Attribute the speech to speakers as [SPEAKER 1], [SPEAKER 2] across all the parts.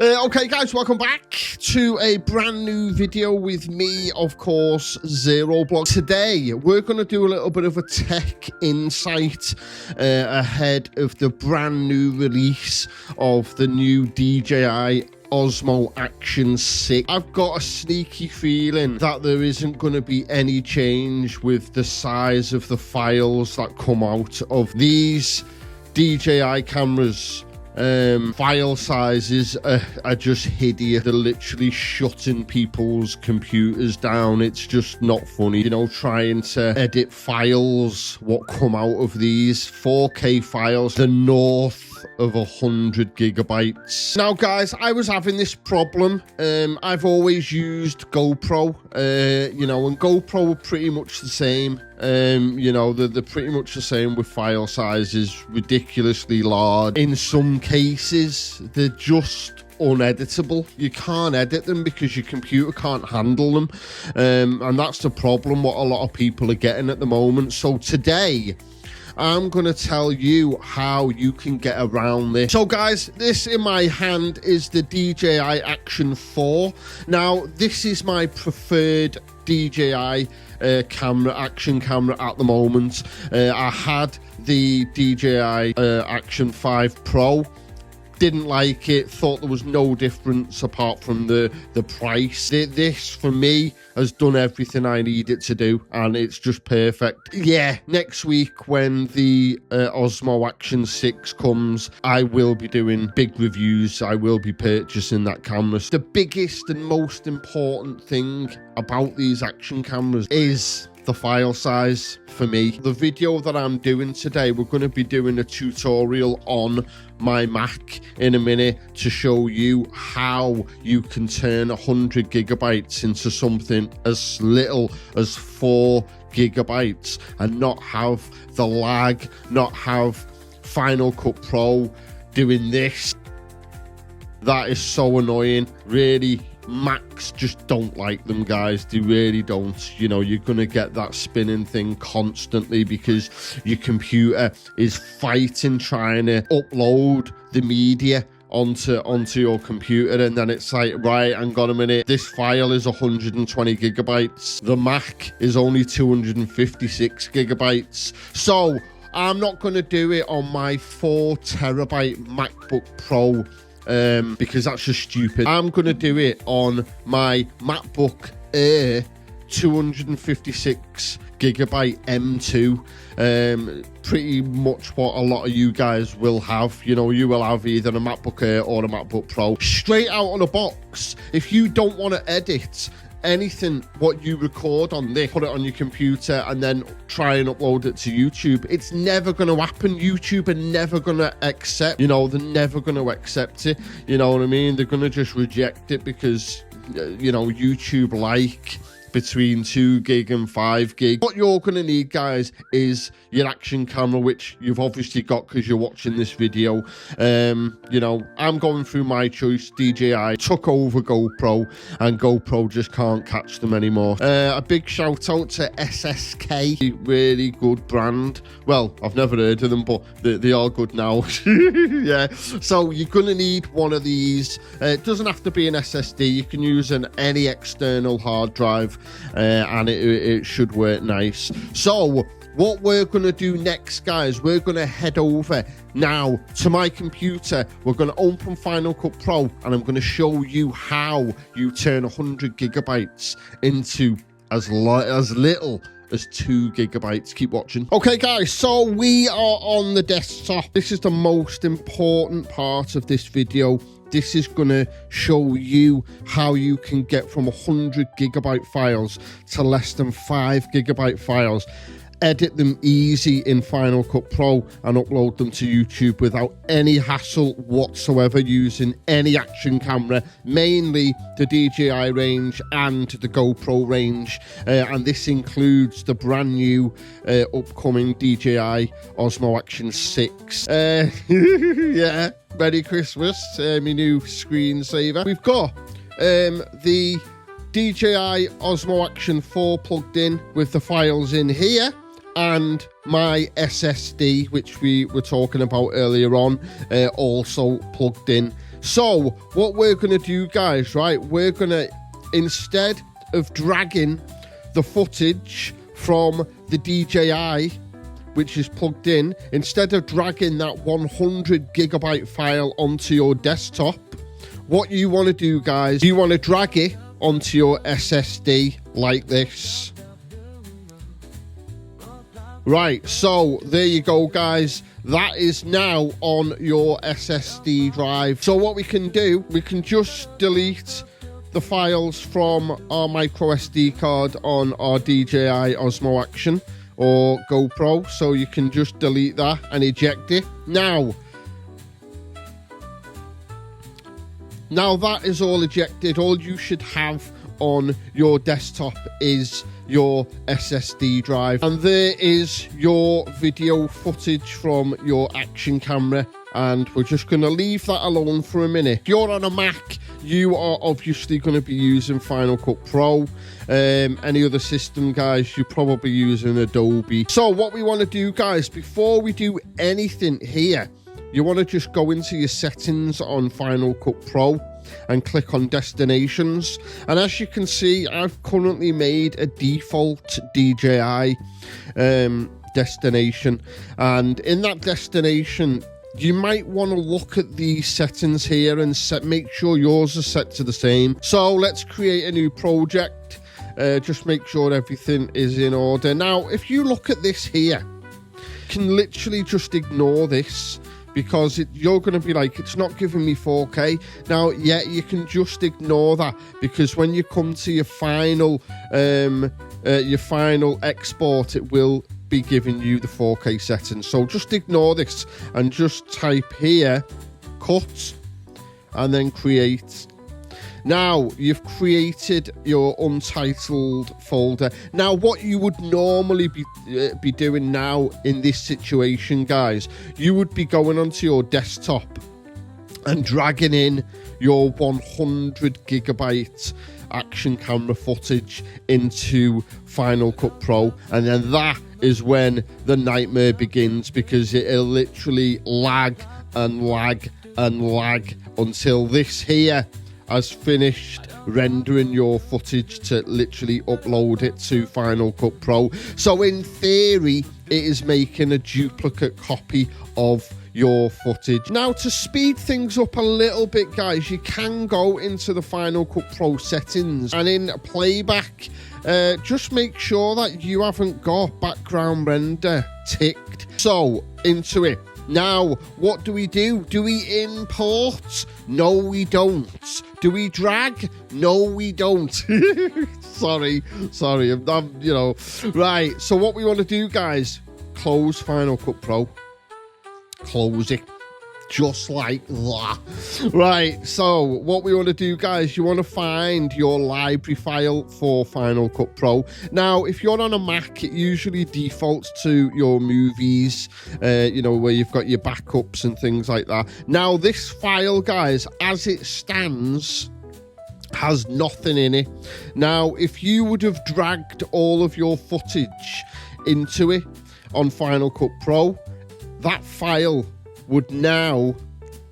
[SPEAKER 1] Okay guys, welcome back to a brand new video with me, of course, ZeroBlog. Today we're going to do a little bit of a tech insight ahead of the brand new release of the new DJI Osmo Action 6. I've got a sneaky feeling that there isn't going to be any change with the size of the files that come out of these DJI cameras. File sizes are just hideous. They're literally shutting people's computers down. It's just not funny, you know, trying to edit files what come out of these 4K files, the north of 100 gigabytes. Now guys, I was having this problem. I've always used GoPro, you know, and GoPro are pretty much the same. You know, they're pretty much the same with file sizes, ridiculously large. In some cases, they're just uneditable. You can't edit them because your computer can't handle them. And that's the problem what a lot of people are getting at the moment. So today, I'm going to tell you how you can get around this. So guys, this in my hand is the DJI Action 4. Now, this is my preferred DJI action camera at the moment. I had the DJI Action 5 Pro. Didn't like it, thought there was no difference apart from the price. This, for me, has done everything I need it to do, and it's just perfect. Yeah, next week when the Osmo Action 6 comes, I will be doing big reviews. I will be purchasing that camera. The biggest and most important thing about these action cameras is the file size for me. The video that I'm doing today, we're going to be doing a tutorial on my Mac in a minute to show you how you can turn 100 gigabytes into something as little as 4 gigabytes and not have the lag, not have Final Cut Pro doing this. That is so annoying, really. Macs just don't like them, guys. They really don't. You know, you're gonna get that spinning thing constantly because your computer is fighting trying to upload the media onto your computer, and then it's like, right, hang on a minute, this file is 120 gigabytes. The Mac is only 256 gigabytes. So I'm not gonna do it on my 4 terabyte MacBook Pro because that's just stupid. I'm gonna do it on my MacBook Air 256 gigabyte M2. Pretty much what a lot of you guys will have. You know, you will have either a MacBook Air or a MacBook Pro straight out of the box. If you don't want to edit anything what you record on this, put it on your computer and then try and upload it to YouTube, it's never going to happen. YouTube are never going to accept, you know, they're never going to accept it, you know what I mean? They're going to just reject it because, you know, YouTube like between 2 gig and 5 gig. What you're going to need, guys, is your action camera, which you've obviously got because you're watching this video. You know, I'm going through my choice. DJI took over GoPro, and GoPro just can't catch them anymore. A big shout out to SSK, really good brand. Well, I've never heard of them, but they are good now. Yeah, so you're going to need one of these. It doesn't have to be an SSD. You can use any external hard drive, and it should work nice. So what we're going to do next, guys, we're going to head over now to my computer. We're going to open Final Cut Pro, and I'm going to show you how you turn 100 gigabytes into as little as 2 gigabytes. Keep watching. Okay guys, so we are on the desktop. This is the most important part of this video. This is going to show you how you can get from 100 gigabyte files to less than 5 gigabyte files. Edit them easy in Final Cut Pro and upload them to YouTube without any hassle whatsoever using any action camera, mainly the DJI range and the GoPro range. And this includes the brand new upcoming DJI Osmo Action 6. Yeah, Merry Christmas, my new screensaver. We've got the DJI Osmo Action 4 plugged in with the files in here, and my SSD, which we were talking about earlier on, also plugged in So what we're going to do, guys, right, we're going to, instead of dragging the footage from the DJI, which is plugged in, instead of dragging that 100 gigabyte file onto your desktop, what you want to do, guys, you want to drag it onto your SSD like this. Right, so there you go, guys. That is now on your SSD drive. So what we can do, we can just delete the files from our micro SD card on our DJI Osmo Action or GoPro. So you can just delete that and eject it. Now that is all ejected. All you should have on your desktop is your SSD drive, and there is your video footage from your action camera, and we're just going to leave that alone for a minute. If you're on a Mac, you are obviously going to be using Final Cut Pro. Any other system, guys, you're probably using Adobe. So what we want to do, guys, before we do anything here, you want to just go into your settings on Final Cut Pro and click on destinations. And as you can see, I've currently made a default DJI destination, and in that destination you might want to look at the settings here and make sure yours is set to the same. So let's create a new project, just make sure everything is in order. Now if you look at this here, you can literally just ignore this, because you're going to be like, it's not giving me 4K. Now, yeah, you can just ignore that, because when you come to your final export, it will be giving you the 4K settings. So just ignore this and just type here, cut, and then create. Now you've created your untitled folder. Now what you would normally be doing now in this situation, guys, you would be going onto your desktop and dragging in your 100 gigabyte action camera footage into Final Cut Pro, and then that is when the nightmare begins, because it'll literally lag and lag and lag until this here has finished rendering your footage to literally upload it to Final Cut Pro. So in theory, it is making a duplicate copy of your footage. Now to speed things up a little bit, guys, you can go into the Final Cut Pro settings, and in playback, just make sure that you haven't got background render ticked. So into it. Now, what do? Do we import? No, we don't. Do we drag? No, we don't. sorry, I'm, you know. Right, so what we want to do, guys, close Final Cut Pro. Close it. Just like that. Right, so what we want to do, guys, you want to find your library file for Final Cut Pro. Now, if you're on a Mac, it usually defaults to your movies, you know, where you've got your backups and things like that. Now, this file, guys, as it stands, has nothing in it. Now, if you would have dragged all of your footage into it on Final Cut Pro, that file would now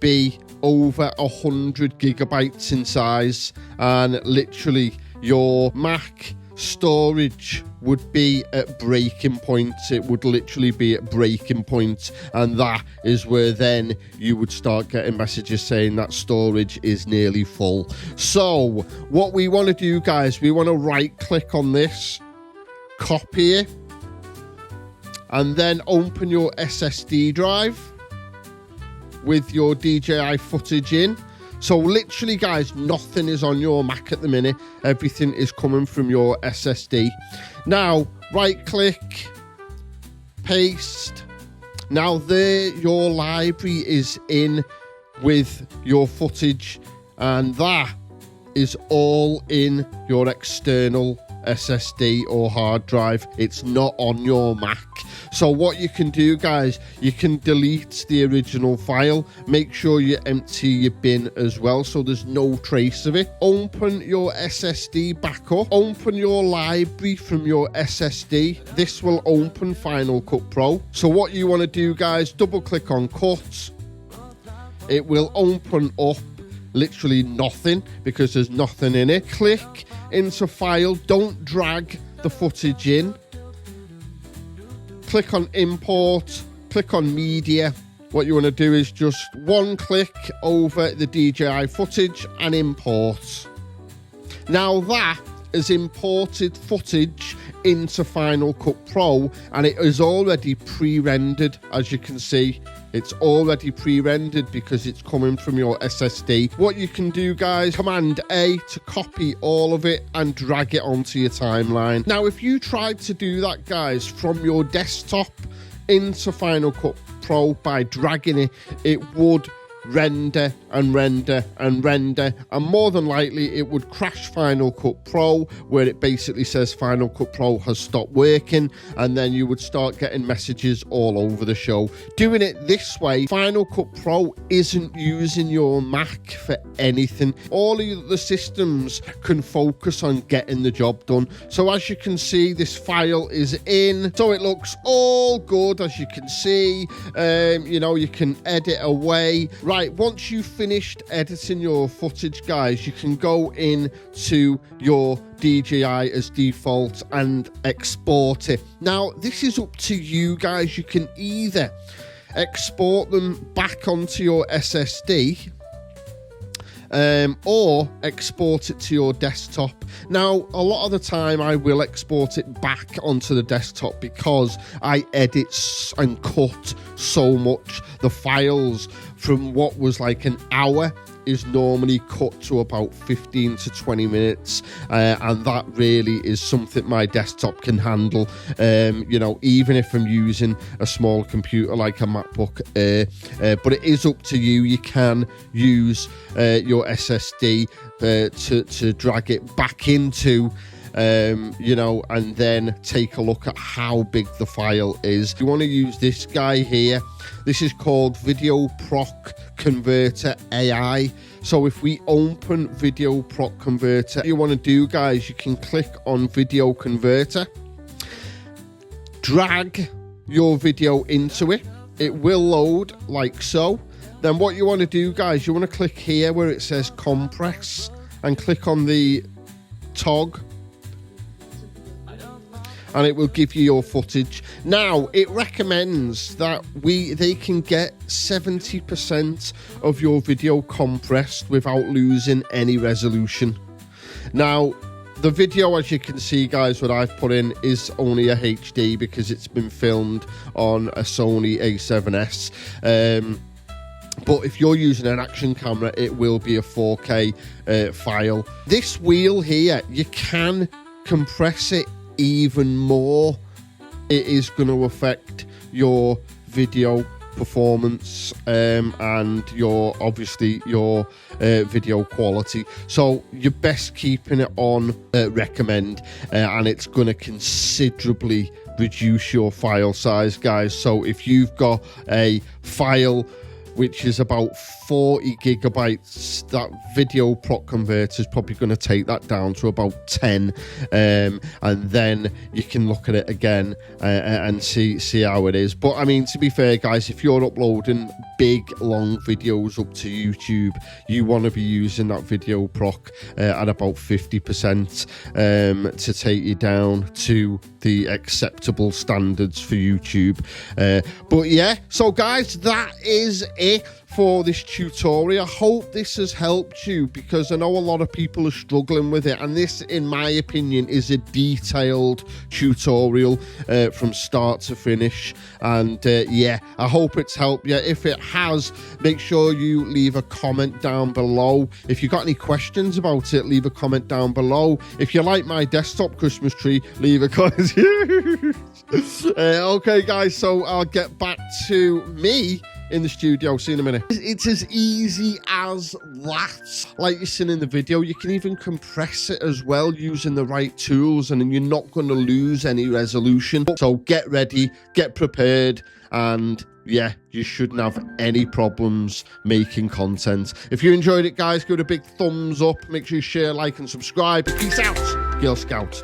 [SPEAKER 1] be over 100 gigabytes in size, and literally your Mac storage would be at breaking point. It would literally be at breaking point, and that is where then you would start getting messages saying that storage is nearly full. So what we want to do, guys, we want to right click on this, copy it, and then open your SSD drive with your DJI footage in. So literally, guys, nothing is on your Mac at the minute. Everything is coming from your SSD. Now, right click, paste. Now there, your library is in with your footage, and that is all in your external SSD or hard drive. It's not on your Mac. So what you can do, guys, you can delete the original file. Make sure you empty your bin as well, so there's no trace of it. Open your SSD back up. Open your library from your SSD. This will open Final Cut Pro. So what you want to do, guys, double click on Cut. It will open up literally nothing because there's nothing in it. Click into file, don't drag the footage in. Click on import, click on media. What you want to do is just one click over the DJI footage and import. Now that has imported footage into Final Cut Pro, and it is already pre-rendered. As you can see, it's already pre-rendered because it's coming from your SSD. What you can do, guys, Command A to copy all of it and drag it onto your timeline. Now, if you tried to do that, guys, from your desktop into Final Cut Pro by dragging it, it would render and render and render, and more than likely it would crash Final Cut Pro, where it basically says Final Cut Pro has stopped working, and then you would start getting messages all over the show. Doing it this way, Final Cut Pro isn't using your Mac for anything. All of the systems can focus on getting the job done. So as you can see, this file is in, so it looks all good. As you can see, you know, you can edit away. Right, once you've finished editing your footage, guys, you can go in to your DJI as default and export it. Now, this is up to you, guys. You can either export them back onto your SSD, or export it to your desktop. Now, a lot of the time I will export it back onto the desktop because I edit and cut so much. The files from what was like an hour is normally cut to about 15 to 20 minutes, and that really is something my desktop can handle. You know, even if I'm using a small computer like a MacBook Air, but it is up to you. You can use your SSD to drag it back into you know, and then take a look at how big the file is. You want to use this guy here. This is called Video Proc Converter AI. So if we open Video Proc Converter, what you want to do, guys, you can click on Video Converter, drag your video into it. It will load like so. Then what you want to do, guys, you want to click here where it says compress and click on the toggle, and it will give you your footage. Now, it recommends that they can get 70% of your video compressed without losing any resolution. Now, the video, as you can see, guys, what I've put in is only a HD because it's been filmed on a Sony A7S. But if you're using an action camera, it will be a 4K file. This wheel here, you can compress it even more. It is going to affect your video performance and your video quality, so you're best keeping it on recommend, and it's going to considerably reduce your file size, guys. So if you've got a file which is about 40 gigabytes, that Video Proc Converter is probably going to take that down to about 10, and then you can look at it again and see how it is. But I mean, to be fair, guys, if you're uploading big long videos up to YouTube, you want to be using that Video Proc at about 50% to take you down to the acceptable standards for YouTube. But yeah, so guys, that is it for this tutorial. I hope this has helped you, because I know a lot of people are struggling with it, and this, in my opinion, is a detailed tutorial from start to finish. And yeah, I hope it's helped you. If it has, make sure you leave a comment down below. If you got any questions about it, leave a comment down below. If you like my desktop Christmas tree, leave a comment. Okay, guys, so I'll get back to me in the studio. See you in a minute. It's as easy as that. Like you seen in the video, you can even compress it as well using the right tools, and then you're not going to lose any resolution. So get ready, get prepared, and yeah, you shouldn't have any problems making content. If you enjoyed it, guys, give it a big thumbs up. Make sure you share, like, and subscribe. Peace out, Girl Scout.